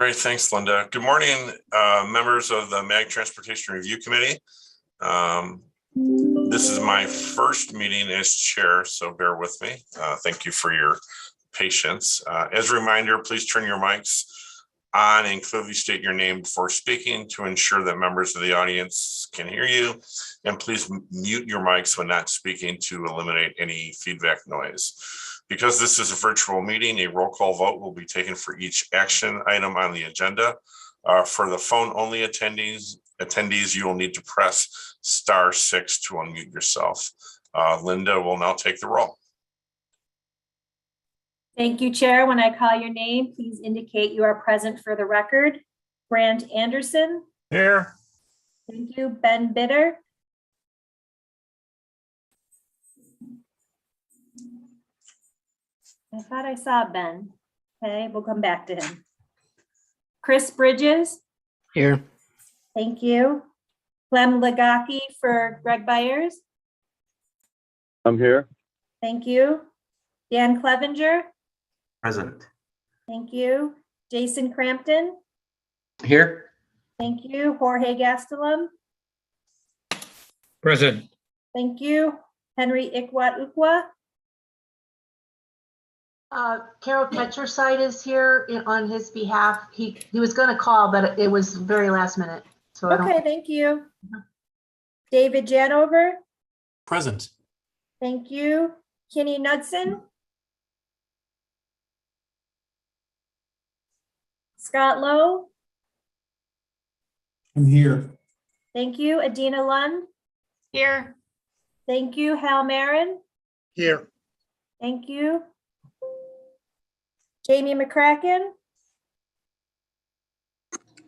Great, thanks, Linda. Good morning, members of the MAG Transportation Review Committee. This is my first meeting as chair, so bear with me. Thank you for your patience. As a reminder, please turn your mics on and clearly state your name before speaking to ensure that members of the audience can hear you. And please mute your mics when not speaking to eliminate any feedback noise. Because this is a virtual meeting, a roll call vote will be taken for each action item on the agenda. For the phone-only attendees, you will need to press *6 to unmute yourself. Linda will now take the roll. Thank you, Chair. When I call your name, please indicate you are present for the record. Grant Anderson. Here. Thank you. Ben Bitter. I thought I saw Ben. Okay, we'll come back to him. Chris Bridges. Here. Thank you. Clem Legaki for Greg Byers. I'm here. Thank you. Dan Clevenger. Present. Thank you. Jason Crampton. Here. Thank you. Jorge Gastelum. Present. Thank you. Henry Ikwat Ukwa. Carol Ketcherside is here on his behalf. He was going to call, but it was very last minute. So Okay, thank you. David Janover. Present. Thank you. Kenny Knudsen. Scott Lowe. I'm here. Thank you. Adina Lund. Here. Thank you. Hal Marin. Here. Thank you. Jamie McCracken.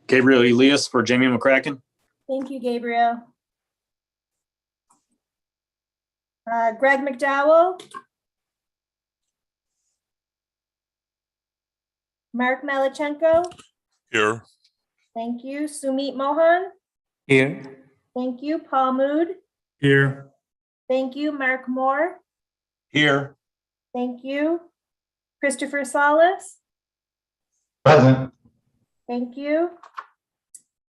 Gabriel Elias for Jamie McCracken. Thank you, Gabriel. Greg McDowell. Mark Malachenko. Here. Thank you. Sumit Mohan. Here. Thank you. Paul Mood. Here. Thank you. Mark Moore. Here. Thank you. Christopher Salas. Present. Thank you.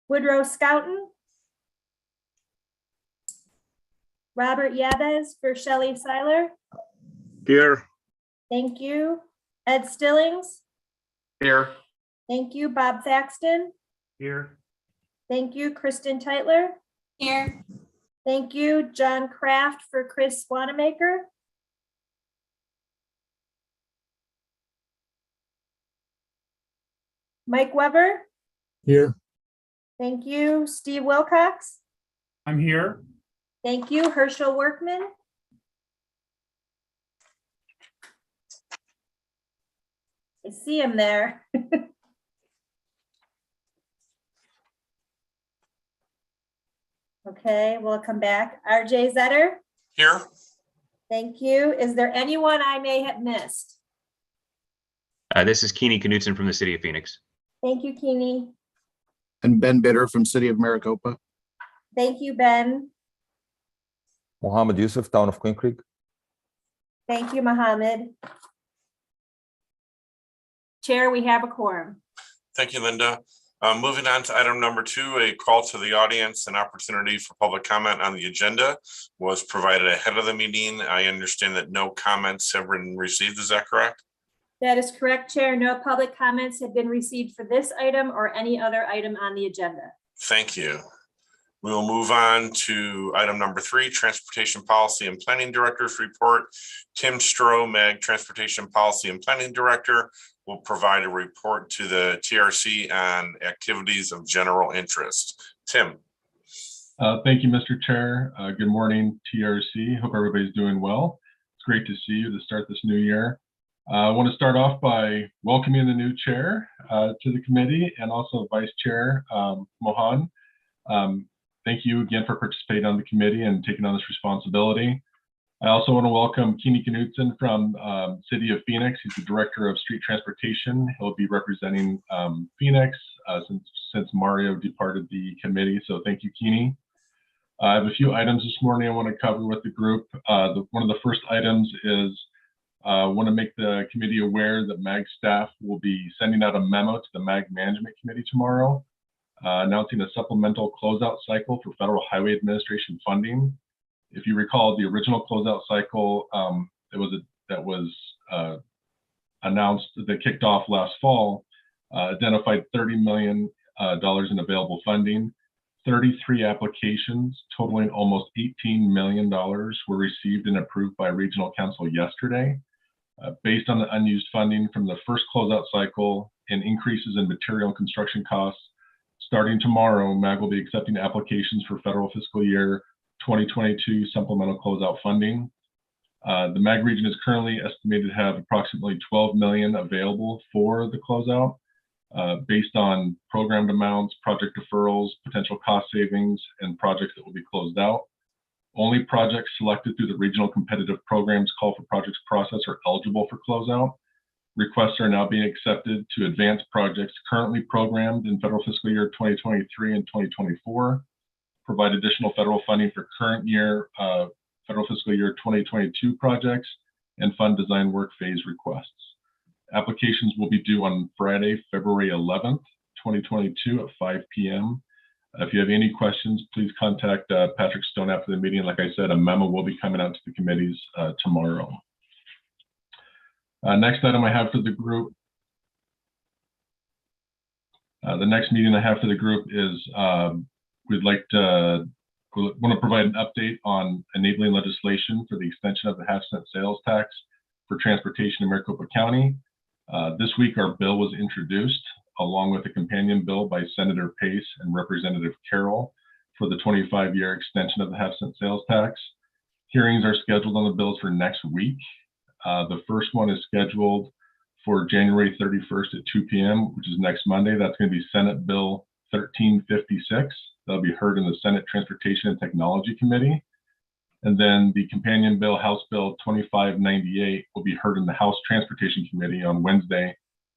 Woodrow Scouten. Robert Yabez for Shelley Seiler. Here. Thank you. Ed Stillings. Here. Thank you. Bob Thaxton. Here. Thank you. Kristen Teitler. Here. Thank you. John Kraft for Chris Wanamaker. Mike Weber. Here. Thank you. Steve Wilcox. I'm here. Thank you. Herschel Workman. I see him there. Okay, we'll come back. RJ Zetter. Here. Thank you. Is there anyone I may have missed? This is Keeney Knutson from the city of Phoenix. Thank you, Keeney. And Ben Bitter from City of Maricopa. Thank you, Ben. Mohammed Yusuf, Town of Queen Creek. Thank you, Mohammed. Chair, we have a quorum. Thank you, Linda. Moving on to item number 2, a call to the audience. An opportunity for public comment on the agenda was provided ahead of the meeting. I understand that no comments have been received. Is that correct? That is correct, Chair. No public comments have been received for this item or any other item on the agenda. Thank you. We will move on to item number 3, Transportation Policy and Planning Director's Report. Tim Stroh, MAG Transportation Policy and Planning Director, will provide a report to the TRC on activities of general interest. Tim. Thank you, Mr. Chair. Good morning, TRC. Hope everybody's doing well. It's great to see you to start this new year. I want to start off by welcoming the new chair to the committee and also Vice Chair Mohan. Thank you again for participating on the committee and taking on this responsibility. I also want to welcome Keeney Knutson from City of Phoenix. He's the Director of Street Transportation. He'll be representing Phoenix since Mario departed the committee. So thank you, Keeney. I have a few items this morning I want to cover with the group. One of the first items is Want to make the committee aware that MAG staff will be sending out a memo to the MAG Management Committee tomorrow, announcing a supplemental closeout cycle for Federal Highway Administration funding. If you recall, the original closeout cycle that was announced, that kicked off last fall, identified $30 million in available funding. 33 applications totaling almost $18 million were received and approved by Regional Council yesterday. Based on the unused funding from the first closeout cycle and increases in material and construction costs, starting tomorrow, MAG will be accepting applications for federal fiscal year 2022 supplemental closeout funding. The MAG region is currently estimated to have approximately $12 million available for the closeout, based on programmed amounts, project deferrals, potential cost savings, and projects that will be closed out. Only projects selected through the regional competitive programs call for projects process are eligible for closeout. Requests are now being accepted to advance projects currently programmed in federal fiscal year 2023 and 2024, provide additional federal funding for current year federal fiscal year 2022 projects, and fund design work phase requests. Applications will be due on Friday, February 11th, 2022 at 5 p.m. If you have any questions, please contact Patrick Stone after the meeting. Like I said, a memo will be coming out to the committees tomorrow. Next item I have for the group. The next meeting I have for the group is we want to provide an update on enabling legislation for the extension of the half-cent sales tax for transportation in Maricopa County. This week, our bill was introduced along with a companion bill by Senator Pace and Representative Carroll for the 25-year extension of the half-cent sales tax. Hearings are scheduled on the bills for next week. The first one is scheduled for January 31st at 2 p.m., which is next Monday. That's going to be Senate Bill 1356. That'll be heard in the Senate Transportation and Technology Committee. And then the companion bill, House Bill 2598, will be heard in the House Transportation Committee on Wednesday,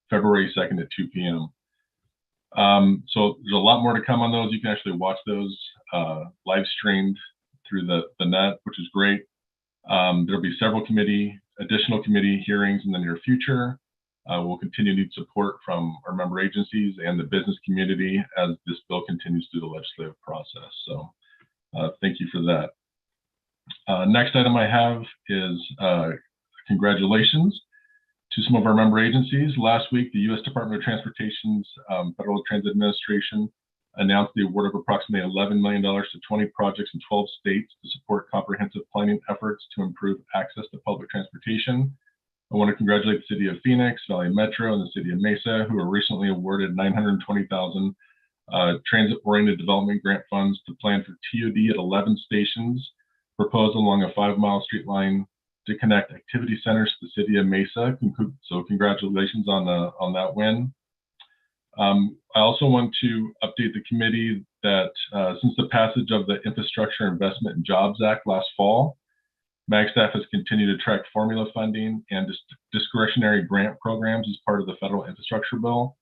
February 2nd at 2 p.m. So there's a lot more to come on those. You can actually watch those live streamed through the net, which is great. There'll be several additional committee hearings in the near future. We'll continue to need support from our member agencies and the business community as this bill continues through the legislative process. So thank you for that. Next item I have is congratulations to some of our member agencies. Last week, the U.S. Department of Transportation's Federal Transit Administration announced the award of approximately $11 million to 20 projects in 12 states to support comprehensive planning efforts to improve access to public transportation. I want to congratulate the City of Phoenix, Valley Metro, and the City of Mesa, who were recently awarded $920,000 transit-oriented development grant funds to plan for TOD at 11 stations proposed along a 5-mile street line to connect activity centers to the City of Mesa. So congratulations on that win. I also want to update the committee that since the passage of the Infrastructure Investment and Jobs Act last fall, MAG staff has continued to track formula funding and discretionary grant programs as part of the federal infrastructure bill.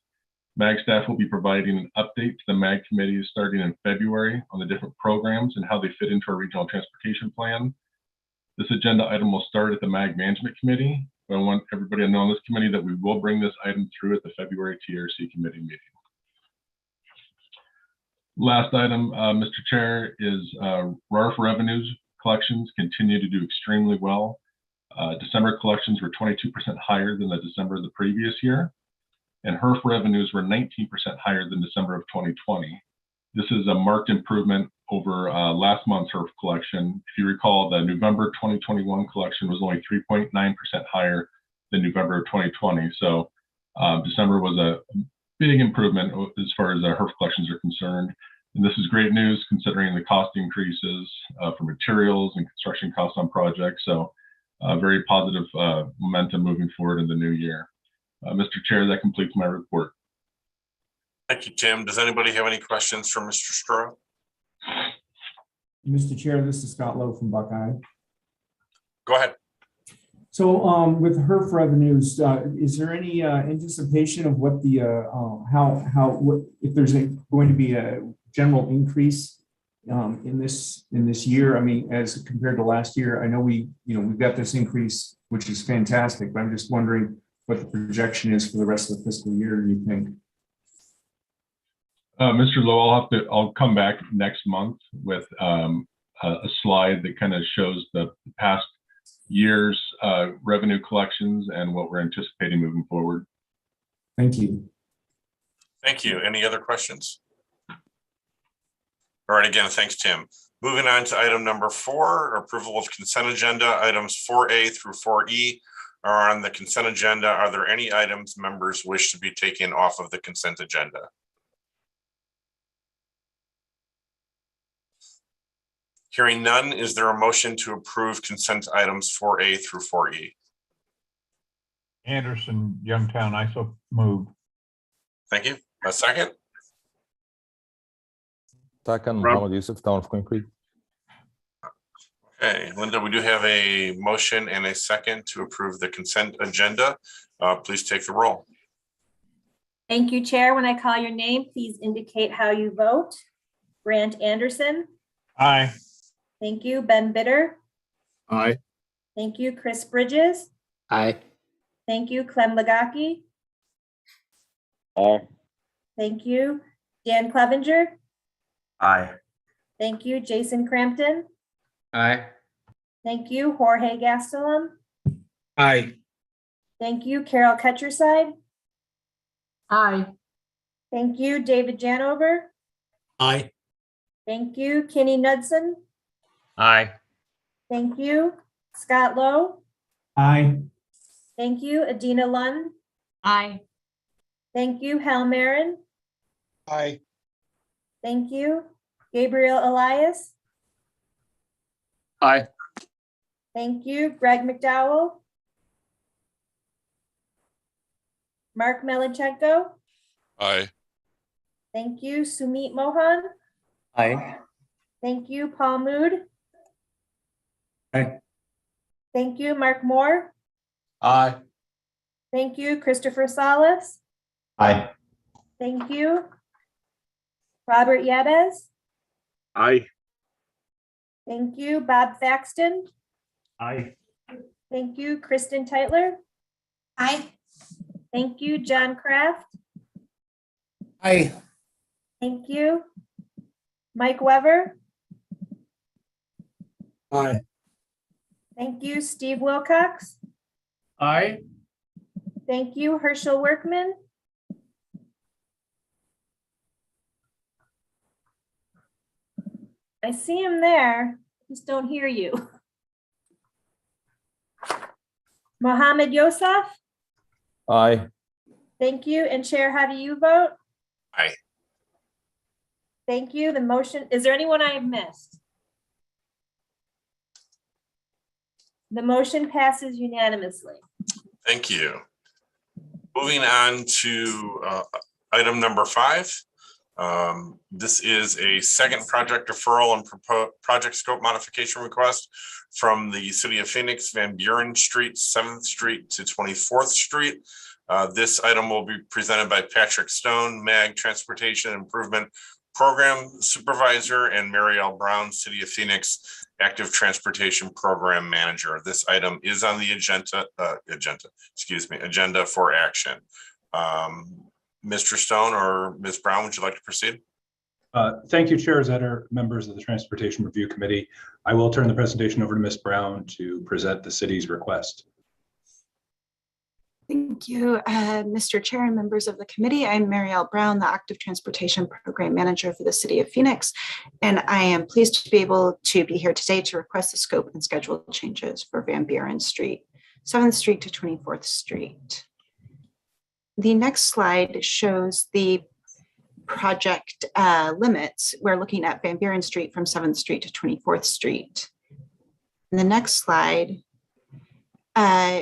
MAG staff will be providing an update to the MAG committees starting in February on the different programs and how they fit into our regional transportation plan. This agenda item will start at the MAG Management Committee, but I want everybody to know on this committee that we will bring this item through at the February TRC committee meeting. Last item, Mr. Chair, is RARF revenues collections continue to do extremely well. December collections were 22% higher than the December of the previous year, and HERF revenues were 19% higher than December of 2020. This is a marked improvement over last month's HERF collection. If you recall, the November 2021 collection was only 3.9% higher than November of 2020. So December was a big improvement as far as HERF collections are concerned. And this is great news considering the cost increases for materials and construction costs on projects. So very positive momentum moving forward in the new year. Mr. Chair, that completes my report. Thank you, Tim. Does anybody have any questions for Mr. Stroh? Mr. Chair, this is Scott Lowe from Buckeye. Go ahead. So with HERF revenues, is there any anticipation of what the if there's going to be a general increase in this year? I mean, as compared to last year, I know we've got this increase, which is fantastic, but I'm just wondering what the projection is for the rest of the fiscal year, do you think? Mr. Lowe, I'll come back next month with a slide that kind of shows the past year's revenue collections and what we're anticipating moving forward. Thank you. Thank you. Any other questions? All right, again, thanks, Tim. Moving on to item number 4, approval of consent agenda. Items 4A through 4E are on the consent agenda. Are there any items members wish to be taken off of the consent agenda? Hearing none, is there a motion to approve consent items 4A through 4E? Anderson, Youngtown, I so move. Thank you. A second? Second, Rob. Mohammed Yusuf, Town of Queen Creek. Okay, Linda, we do have a motion and a second to approve the consent agenda. Please take the roll. Thank you, Chair. When I call your name, please indicate how you vote. Grant Anderson. Aye. Thank you. Ben Bitter. Aye. Thank you. Chris Bridges. Aye. Thank you. Clem Legaki. Aye. Thank you. Dan Clevenger. Aye. Thank you. Jason Crampton. Aye. Thank you. Jorge Gastelum. Aye. Thank you. Carol Ketcherside. Aye. Thank you. David Janover. Aye. Thank you. Kenny Knudsen. Aye. Thank you. Scott Lowe. Aye. Thank you. Adina Lund. Aye. Thank you. Hal Marin. Aye. Thank you. Gabriel Elias. Aye. Thank you. Greg McDowell. Mark Melinchenko. Aye. Thank you. Sumit Mohan. Aye. Thank you. Paul Mood. Aye. Thank you. Mark Moore. Aye. Thank you. Christopher Salas. Aye. Thank you. Robert Yedez. Aye. Thank you. Bob Thaxton. Aye. Thank you. Kristen Teitler. Aye. Thank you. John Kraft. Aye. Thank you. Mike Weber. Aye. Thank you. Steve Wilcox. Aye. Thank you. Herschel Workman. I see him there, just don't hear you. Mohammed Yosef. Aye. Thank you. And Chair, how do you vote? Aye. Thank you. The motion, is there anyone I have missed? The motion passes unanimously. Thank you. Moving on to item number 5. This is a second project deferral and project scope modification request from the City of Phoenix, Van Buren Street, 7th Street to 24th Street. This item will be presented by Patrick Stone, MAG Transportation Improvement Program Supervisor, and Mary L. Brown, City of Phoenix Active Transportation Program Manager. This item is on the agenda for action. Mr. Stone or Ms. Brown, would you like to proceed? Thank you, Chair Zetter, members of the Transportation Review Committee. I will turn the presentation over to Ms. Brown to present the city's request. Thank you, Mr. Chair and members of the committee. I'm Mary L. Brown, the Active Transportation Program Manager for the City of Phoenix, and I am pleased to be able to be here today to request the scope and schedule changes for Van Buren Street, 7th Street to 24th Street. The next slide shows the project limits. We're looking at Van Buren Street from 7th Street to 24th Street. And the next slide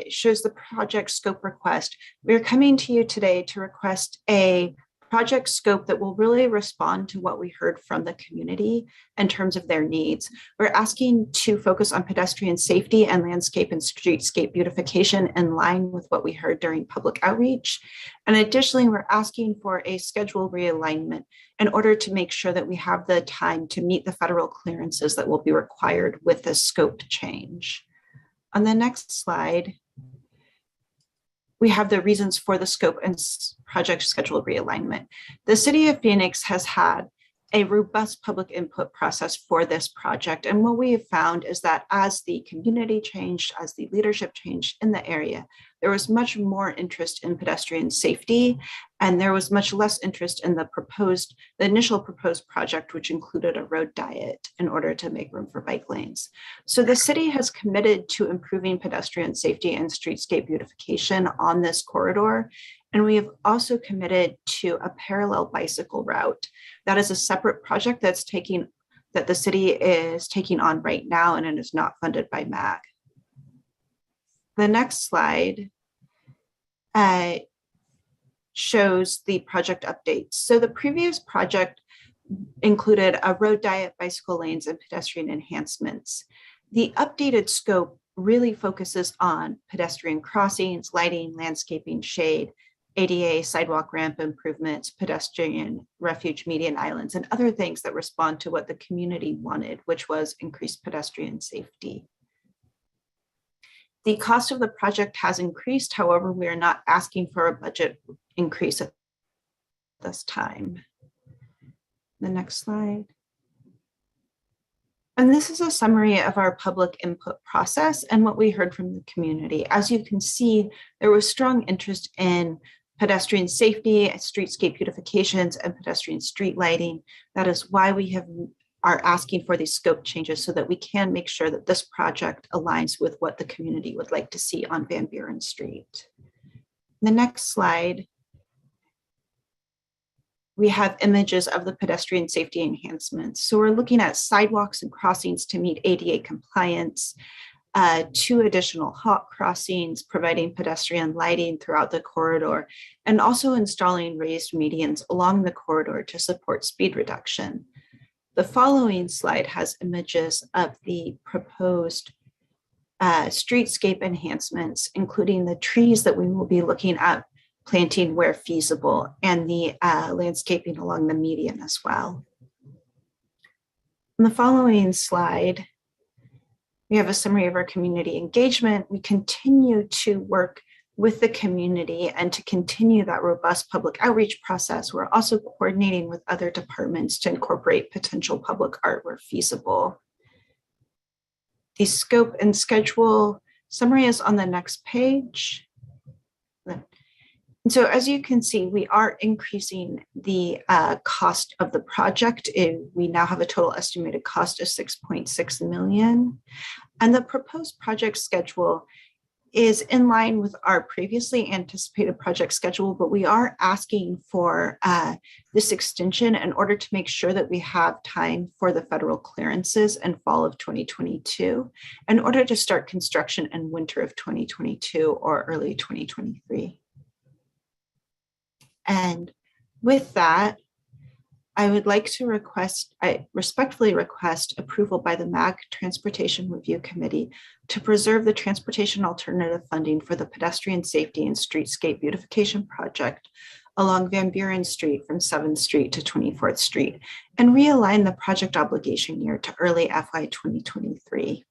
shows the project scope request. We're coming to you today to request a project scope that will really respond to what we heard from the community in terms of their needs. We're asking to focus on pedestrian safety and landscape and streetscape beautification in line with what we heard during public outreach. And additionally, we're asking for a schedule realignment in order to make sure that we have the time to meet the federal clearances that will be required with this scope change. On the next slide, we have the reasons for the scope and project schedule realignment. The City of Phoenix has had a robust public input process for this project. And what we have found is that as the community changed, as the leadership changed in the area, there was much more interest in pedestrian safety, and there was much less interest in the initial proposed project, which included a road diet in order to make room for bike lanes. So the city has committed to improving pedestrian safety and streetscape beautification on this corridor. And we have also committed to a parallel bicycle route. That is a separate project that the city is taking on right now, and it is not funded by MAG. The next slide shows the project updates. So the previous project included a road diet, bicycle lanes, and pedestrian enhancements. The updated scope really focuses on pedestrian crossings, lighting, landscaping, shade, ADA, sidewalk ramp improvements, pedestrian refuge median islands, and other things that respond to what the community wanted, which was increased pedestrian safety. The cost of the project has increased. However, we are not asking for a budget increase at this time. The next slide. And this is a summary of our public input process and what we heard from the community. As you can see, there was strong interest in pedestrian safety, streetscape beautifications, and pedestrian street lighting. That is why we are asking for these scope changes so that we can make sure that this project aligns with what the community would like to see on Van Buren Street. The next slide, we have images of the pedestrian safety enhancements. So we're looking at sidewalks and crossings to meet ADA compliance, 2 additional hawk crossings, providing pedestrian lighting throughout the corridor, and also installing raised medians along the corridor to support speed reduction. The following slide has images of the proposed streetscape enhancements, including the trees that we will be looking at planting where feasible, and the landscaping along the median as well. In the following slide, we have a summary of our community engagement. We continue to work with the community and to continue that robust public outreach process. We're also coordinating with other departments to incorporate potential public art where feasible. The scope and schedule summary is on the next page. And so as you can see, we are increasing the cost of the project. We now have a total estimated cost of $6.6 million. And the proposed project schedule is in line with our previously anticipated project schedule, but we are asking for this extension in order to make sure that we have time for the federal clearances in fall of 2022, in order to start construction in winter of 2022 or early 2023. And with that, I would like to respectfully request approval by the MAG Transportation Review Committee to preserve the transportation alternative funding for the pedestrian safety and streetscape beautification project along Van Buren Street from 7th Street to 24th Street and realign the project obligation year to early FY 2023.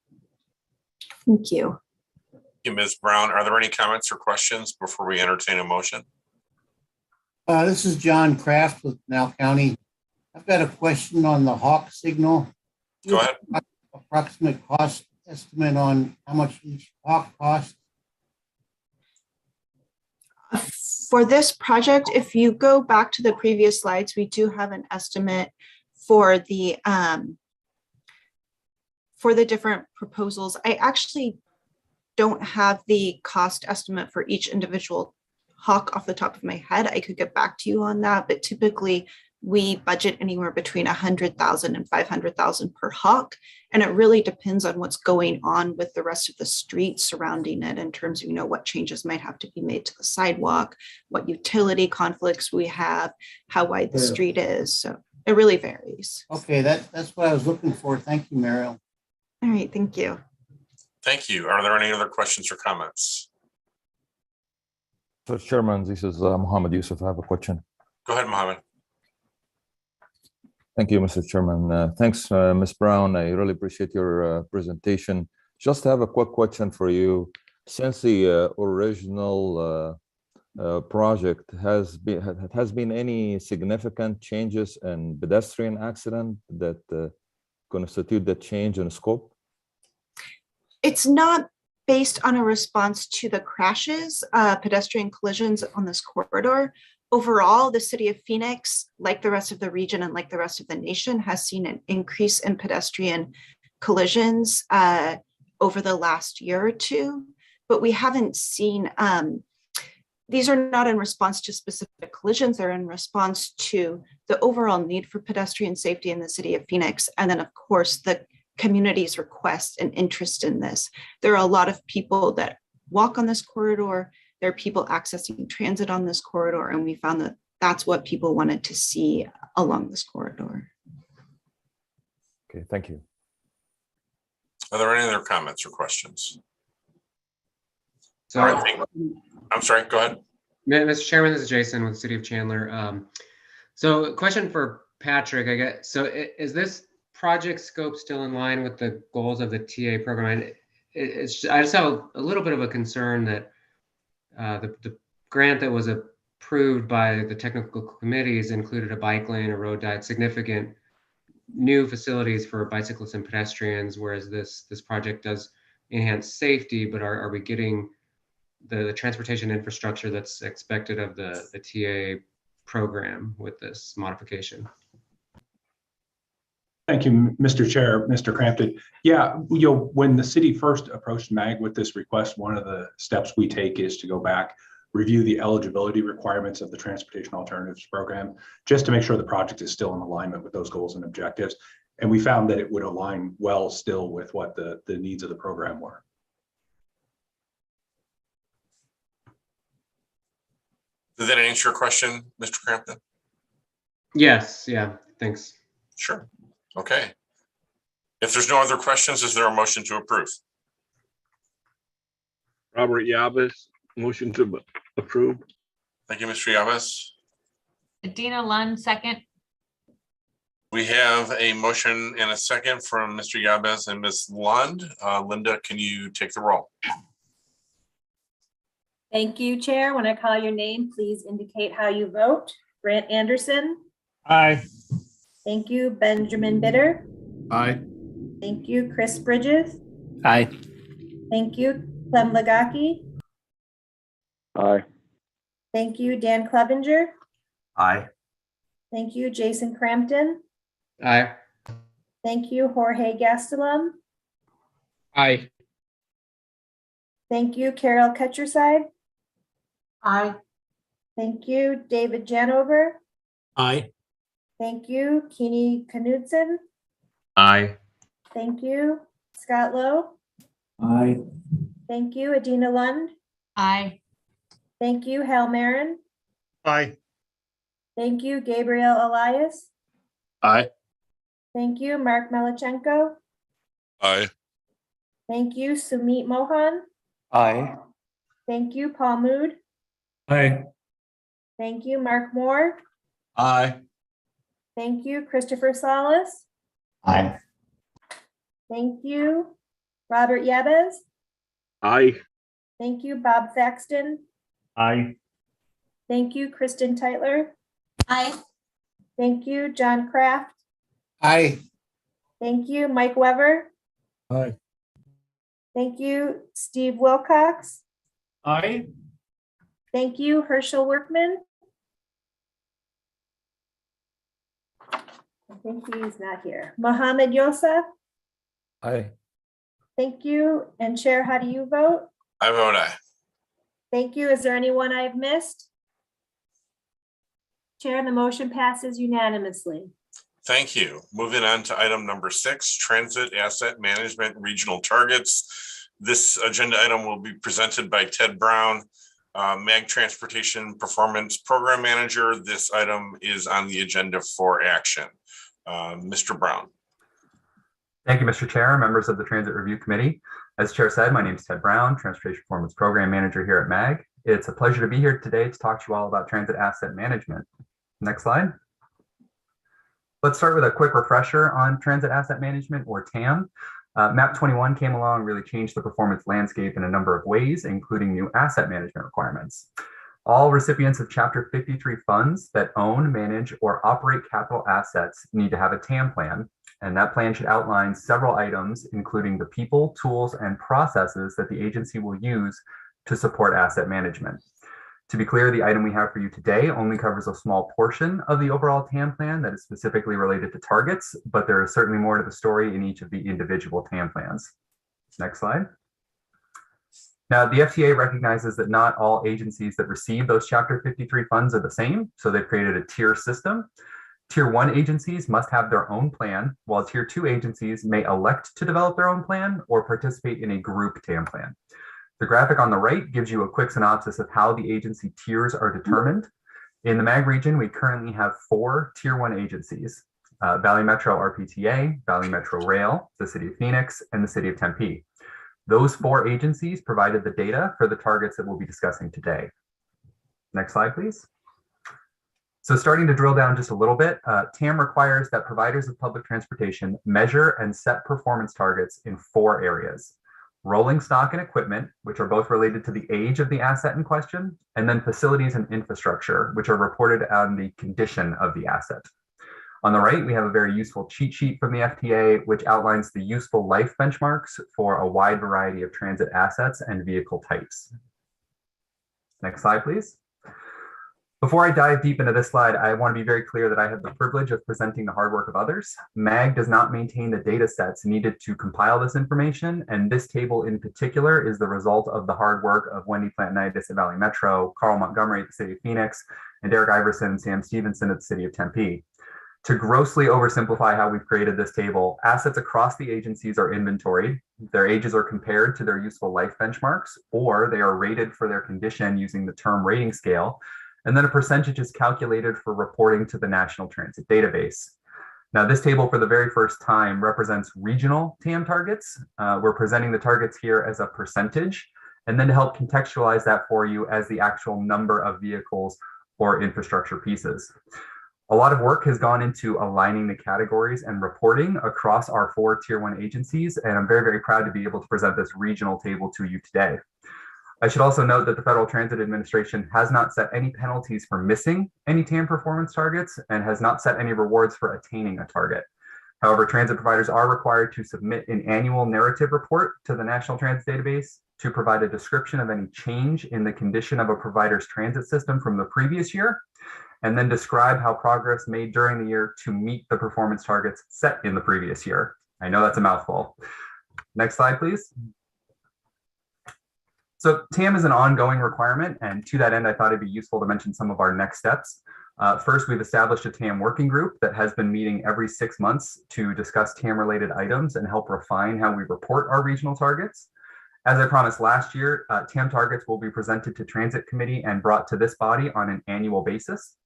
Thank you. Thank you, Ms. Brown. Are there any comments or questions before we entertain a motion? This is John Kraft with Canal County. I've got a question on the Hawk signal. Go ahead. Approximate cost estimate on how much each Hawk costs? For this project, if you go back to the previous slides, we do have an estimate for the different proposals. I actually don't have the cost estimate for each individual Hawk off the top of my head. I could get back to you on that, but typically we budget anywhere between 100,000 and 500,000 per hawk. And it really depends on what's going on with the rest of the street surrounding it in terms of, what changes might have to be made to the sidewalk, what utility conflicts we have, how wide the street is. So it really varies. Okay, that's what I was looking for. Thank you, Mariel. All right, thank you. Thank you. Are there any other questions or comments? So Chairman, this is Mohammed Yusuf. I have a question. Go ahead, Mohammed. Thank you, Mr. Chairman. Thanks, Ms. Brown. I really appreciate your presentation. Just have a quick question for you. Since the original project has been any significant changes in pedestrian accident that constitute the change in scope? It's not based on a response to the crashes, pedestrian collisions on this corridor. Overall, the city of Phoenix, like the rest of the region and like the rest of the nation, has seen an increase in pedestrian collisions over the last year or two, but we haven't seen, these are not in response to specific collisions, they're in response to the overall need for pedestrian safety in the city of Phoenix. And then of course, the community's request and interest in this. There are a lot of people that walk on this corridor. There are people accessing transit on this corridor, and we found that that's what people wanted to see along this corridor. Okay, thank you. Are there any other comments or questions? So, All right, I'm sorry, go ahead. Mr. Chairman, this is Jason with the City of Chandler. So question for Patrick, I guess. So is this project scope still in line with the goals of the TA program? I just have a little bit of a concern that the grant that was approved by the technical committees included a bike lane, a road diet, significant new facilities for bicyclists and pedestrians, whereas this project does enhance safety, but are we getting the transportation infrastructure that's expected of the TA program with this modification? Thank you, Mr. Chair, Mr. Crampton. Yeah, when the city first approached MAG with this request, one of the steps we take is to go back, review the eligibility requirements of the Transportation Alternatives Program, just to make sure the project is still in alignment with those goals and objectives. And we found that it would align well still with what the needs of the program were. Did that answer your question, Mr. Crampton? Yes, yeah, thanks. Sure. Okay. If there's no other questions, is there a motion to approve? Robert Yabes, motion to approve. Thank you, Mr. Yabes. Adina Lund, second. We have a motion and a second from Mr. Yabes and Ms. Lund. Linda, can you take the roll? Thank you, Chair. When I call your name, please indicate how you vote. Grant Anderson. Aye. Thank you, Benjamin Bitter. Aye. Thank you, Chris Bridges. Aye. Thank you, Clem Legaki. Aye. Thank you, Dan Clevenger. Aye. Thank you, Jason Crampton. Aye. Thank you, Jorge Gastelum. Aye. Thank you, Carol Ketcherside. Aye. Thank you, David Janover. Aye. Thank you, Keeney Knudsen. Aye. Thank you, Scott Lowe. Aye. Thank you, Adina Lund. Aye. Thank you, Hal Marin. Aye. Thank you, Gabriel Elias. Aye. Thank you, Mark Melichenko. Aye. Thank you, Sumit Mohan. Aye. Thank you, Paul Mood. Aye. Thank you, Mark Moore. Aye. Thank you, Christopher Salas. Aye. Thank you, Robert Yabes. Aye. Thank you, Bob Thaxton. Aye. Thank you, Kristen Tytler. Aye. Thank you, John Kraft. Aye. Thank you, Mike Weber. Aye. Thank you, Steve Wilcox. Aye. Thank you, Herschel Workman. I think he's not here. Mohammed Yosef. Aye. Thank you. And Chair, how do you vote? I vote aye. Thank you. Is there anyone I've missed? Chair, the motion passes unanimously. Thank you. Moving on to item number 6, Transit Asset Management Regional Targets. This agenda item will be presented by Ted Brown, MAG Transportation Performance Program Manager. This item is on the agenda for action. Mr. Brown. Thank you, Mr. Chair, members of the Transit Review Committee. As Chair said, my name is Ted Brown, Transportation Performance Program Manager here at MAG. It's a pleasure to be here today to talk to you all about transit asset management. Next slide. Let's start with a quick refresher on transit asset management, or TAM. MAP 21 came along, really changed the performance landscape in a number of ways, including new asset management requirements. All recipients of Chapter 53 funds that own, manage, or operate capital assets need to have a TAM plan, and that plan should outline several items, including the people, tools, and processes that the agency will use to support asset management. To be clear, the item we have for you today only covers a small portion of the overall TAM plan that is specifically related to targets, but there is certainly more to the story in each of the individual TAM plans. Next slide. Now, the FTA recognizes that not all agencies that receive those Chapter 53 funds are the same, so they've created a tier system. Tier 1 agencies must have their own plan, while Tier 2 agencies may elect to develop their own plan or participate in a group TAM plan. The graphic on the right gives you a quick synopsis of how the agency tiers are determined. In the MAG region, we currently have 4 Tier 1 agencies: Valley Metro RPTA, Valley Metro Rail, the City of Phoenix, and the City of Tempe. Those 4 agencies provided the data for the targets that we'll be discussing today. Next slide, please. So starting to drill down just a little bit, TAM requires that providers of public transportation measure and set performance targets in 4 areas: rolling stock and equipment, which are both related to the age of the asset in question, and then facilities and infrastructure, which are reported on the condition of the asset. On the right, we have a very useful cheat sheet from the FTA, which outlines the useful life benchmarks for a wide variety of transit assets and vehicle types. Next slide, please. Before I dive deep into this slide, I want to be very clear that I have the privilege of presenting the hard work of others. MAG does not maintain the data sets needed to compile this information, and this table in particular is the result of the hard work of Wendy Plantinitis at Valley Metro, Carl Montgomery at the City of Phoenix, and Derek Iverson and Sam Stevenson at the City of Tempe. To grossly oversimplify how we've created this table, assets across the agencies are inventoried, their ages are compared to their useful life benchmarks, or they are rated for their condition using the term rating scale, and then a percentage is calculated for reporting to the National Transit Database. Now, this table for the very first time represents regional TAM targets. We're presenting the targets here as a percentage, and then to help contextualize that for you as the actual number of vehicles or infrastructure pieces. A lot of work has gone into aligning the categories and reporting across our 4 Tier 1 agencies, and I'm very, very proud to be able to present this regional table to you today. I should also note that the Federal Transit Administration has not set any penalties for missing any TAM performance targets and has not set any rewards for attaining a target. However, transit providers are required to submit an annual narrative report to the National Transit Database to provide a description of any change in the condition of a provider's transit system from the previous year, and then describe how progress made during the year to meet the performance targets set in the previous year. I know that's a mouthful. Next slide, please. So TAM is an ongoing requirement, and to that end, I thought it'd be useful to mention some of our next steps. First, we've established a TAM working group that has been meeting every 6 months to discuss TAM-related items and help refine how we report our regional targets. As I promised last year, TAM targets will be presented to Transit Committee and brought to this body on an annual basis.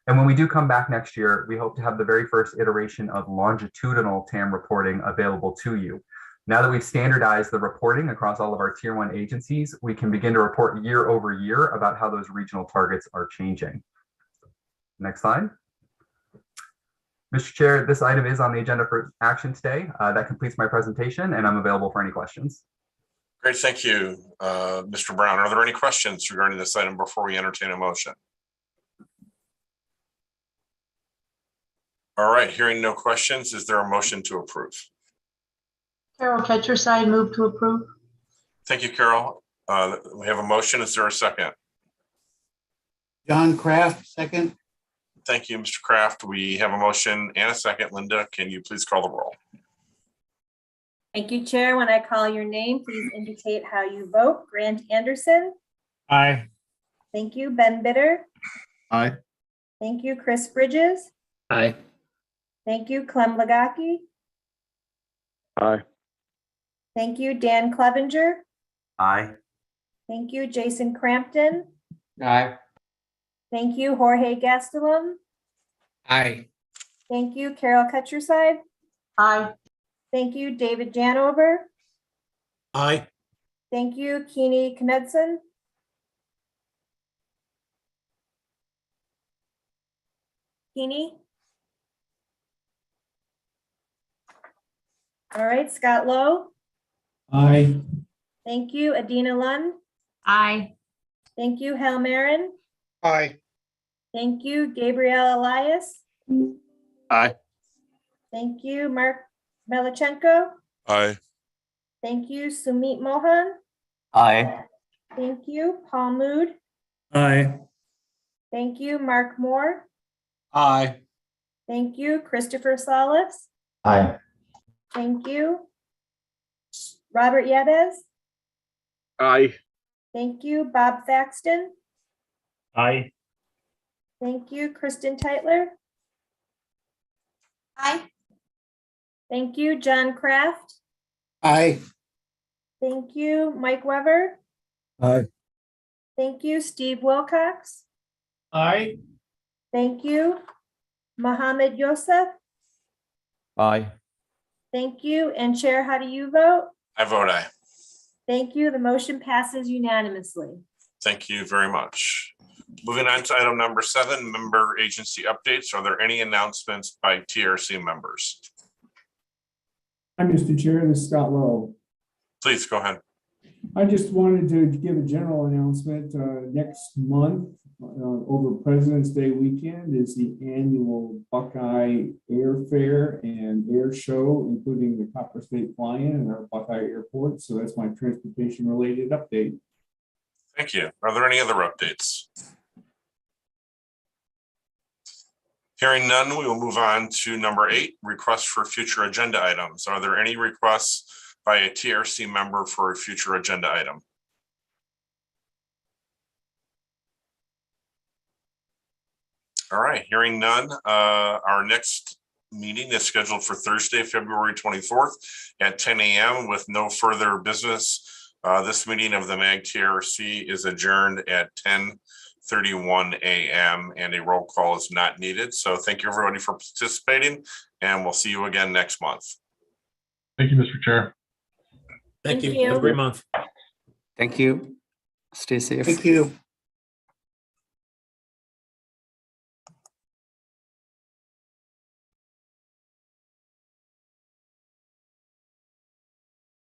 And when we do come back next year, we hope to have the very first iteration of longitudinal TAM reporting available to you. Now that we've standardized the reporting across all of our Tier 1 agencies, we can begin to report year over year about how those regional targets are changing. Next slide. Mr. Chair, this item is on the agenda for action today. That completes my presentation, and I'm available for any questions. Great, thank you, Mr. Brown. Are there any questions regarding this item before we entertain a motion? All right, hearing no questions, is there a motion to approve? Carol Petrorside, move to approve. Thank you, Carol. We have a motion. Is there a second? John Kraft, second. Thank you, Mr. Kraft. We have a motion and a second. Linda, can you please call the roll? Thank you, Chair. When I call your name, please indicate how you vote. Grant Anderson. Aye. Thank you. Ben Bitter. Aye. Thank you, Chris Bridges. Aye. Thank you, Clem Legaki. Aye. Thank you, Dan Clevenger. Aye. Thank you, Jason Crampton. Aye. Thank you, Jorge Gastelum. Aye. Thank you, Carol Cutcherside. Aye. Thank you, David Janover. Aye. Thank you, Keely Knudsen. Keely. All right, Scott Lowe. Aye. Thank you, Adina Lund. Aye. Thank you, Hal Marin. Aye. Thank you, Gabriel Elias. Aye. Thank you, Mark Melichenko. Aye. Thank you, Sumit Mohan. Aye. Thank you, Paul Mood. Aye. Thank you, Mark Moore. Aye. Thank you, Christopher Salas. Aye. Thank you, Robert Yedez. Aye. Thank you, Bob Thaxton. Aye. Thank you, Kristen Teitler. Aye. Thank you, John Kraft. Aye. Thank you, Mike Weber. Aye. Thank you, Steve Wilcox. Aye. Thank you, Mohammed Yosef. Aye. Thank you, and Chair, how do you vote? I vote aye. Thank you. The motion passes unanimously. Thank you very much. Moving on to item number 7, member agency updates. Are there any announcements by TRC members? Hi, Mr. Chair, this is Scott Lowe. Please go ahead. I just wanted to give a general announcement. Next month, over President's Day weekend, is the annual Buckeye Air Fair and Air Show, including the Copper State Fly-In and our Buckeye Airport. So that's my transportation-related update. Thank you. Are there any other updates? Hearing none, we will move on to number 8, requests for future agenda items. Are there any requests by a TRC member for a future agenda item? All right, hearing none, our next meeting is scheduled for Thursday, February 24th at 10 a.m. with no further business. This meeting of the MAG TRC is adjourned at 10:31 a.m. and a roll call is not needed. So thank you everybody for participating, and we'll see you again next month. Thank you, Mr. Chair. Thank you. Have a great month. Thank you. Stay safe. Thank you.